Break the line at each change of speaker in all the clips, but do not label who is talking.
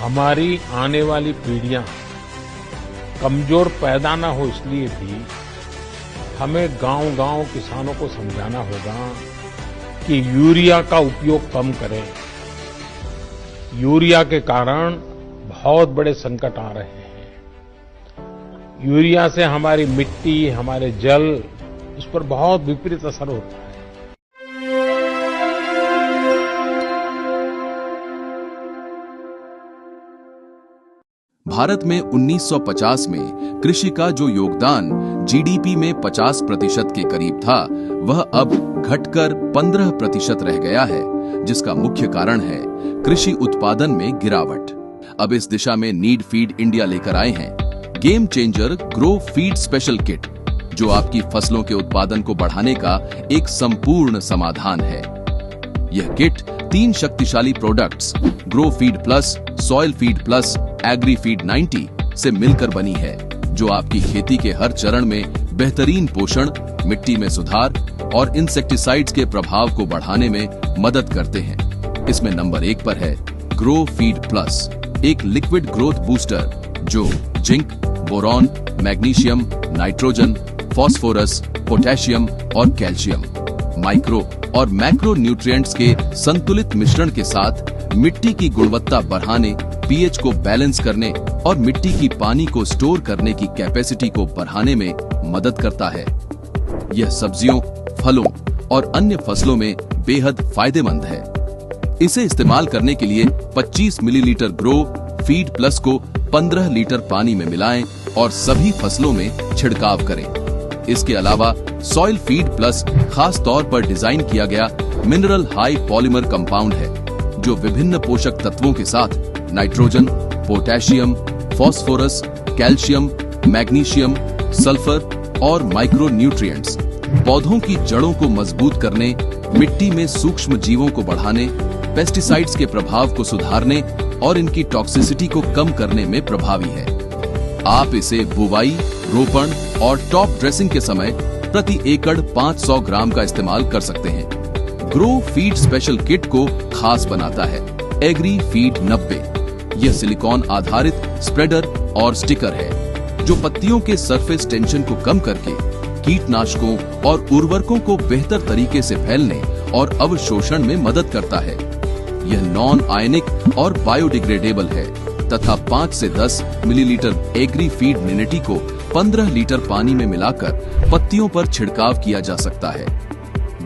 हमारी आने वाली पीढ़ियां कमजोर पैदा ना हो इसलिए भी हमें गांव-गांव किसानों को समझाना होगा कि यूरिया का उपयोग कम करें। यूरिया के कारण बहुत बड़े संकट आ रहे हैं। यूरिया से हमारी मिट्टी, हमारे जल, उस पर बहुत विपरीत असर होता है।
भारत में 1950 में कृषि का जो योगदान जीडीपी में 50% के करीब था, वह अब घटकर 15% रह गया है, जिसका मुख्य कारण है कृषि उत्पादन में गिरावट। अब इस दिशा में नीड फीड इंडिया लेकर आए हैं game changer grow feed special kit, जो आपकी फसलों के उत्पादन को बढ़ाने का एक संपूर्ण समाधान है। यह किट 3 शक्तिशाली products grow feed plus, soil feed plus, agri feed 90 से मिलकर बनी है, जो आपकी खेती के हर चरण में बेहतरीन पोषण, मिट्टी में सुधार और इंसेक्टिसाइड्स के प्रभाव को बढ़ाने में मदद करते हैं। इसमें नंबर 1 पर है ग्रो फीड प्लस, एक लिक्विड ग्रोथ बूस्टर जो zinc, boron, magnesium, nitrogen, phosphorus, potassium और कैल्शियम, माइक्रो और मैक्रो न्यूट्रिएंट्स के संतुलित मिश्रण के साथ मिट्टी की गुणवत्ता बढ़ाने, पीएच को बैलेंस करने और मिट्टी की पानी को स्टोर करने की कैपेसिटी को बढ़ाने में मदद करता है। यह सब्जियों, फलों और अन्य फसलों में बेहद फायदेमंद है। इसे इस्तेमाल करने के लिए 25 मिलीलीटर ग्रो फीड प्लस को 15 लीटर पानी में मिलाएं और सभी फसलों में छिड़काव करें। इसके अलावा सॉइल फीड प्लस खास तौर पर डिजाइन किया गया मिनरल हाई पॉलीमर कंपाउंड है, जो विभिन्न पोषक तत्वों के साथ nitrogen, potassium, phosphorus, calcium, magnesium, sulphur और माइक्रो न्यूट्रिएंट्स पौधों की जड़ों को मजबूत करने, मिट्टी में सूक्ष्म जीवों को बढ़ाने, पेस्टिसाइड्स के प्रभाव को सुधारने और इनकी टॉक्सिसिटी को कम करने में प्रभावी है। आप इसे बुवाई, रोपण और टॉप ड्रेसिंग के समय प्रति एकड़ 500 ग्राम का इस्तेमाल कर सकते हैं। ग्रो फीड स्पेशल किट को खास बनाता है एग्री फीड 90। यह सिलिकॉन आधारित स्प्रेडर और स्टिकर है, जो पत्तियों के सरफेस टेंशन को कम करके कीटनाशकों और उर्वरकों को बेहतर तरीके से फैलने और अवशोषण में मदद करता है। यह नॉन आयनिक और बायोडिग्रेडेबल है तथा 5 से 10 मिलीलीटर एग्री फीड निनेटी को 15 लीटर पानी में मिलाकर पत्तियों पर छिड़काव किया जा सकता है।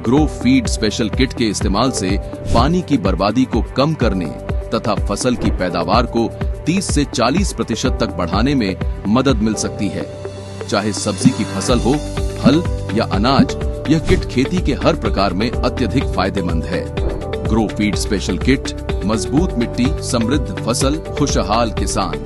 ग्रो फीड स्पेशल किट के इस्तेमाल से पानी की बर्बादी को कम करने तथा फसल की पैदावार को 30 से 40% तक बढ़ाने में मदद मिल सकती है। चाहे सब्जी की फसल हो, फल या अनाज, यह किट खेती के हर प्रकार में अत्यधिक फायदेमंद है। ग्रो फीड स्पेशल किट, मजबूत मिट्टी, समृद्ध फसल, खुशहाल किसान।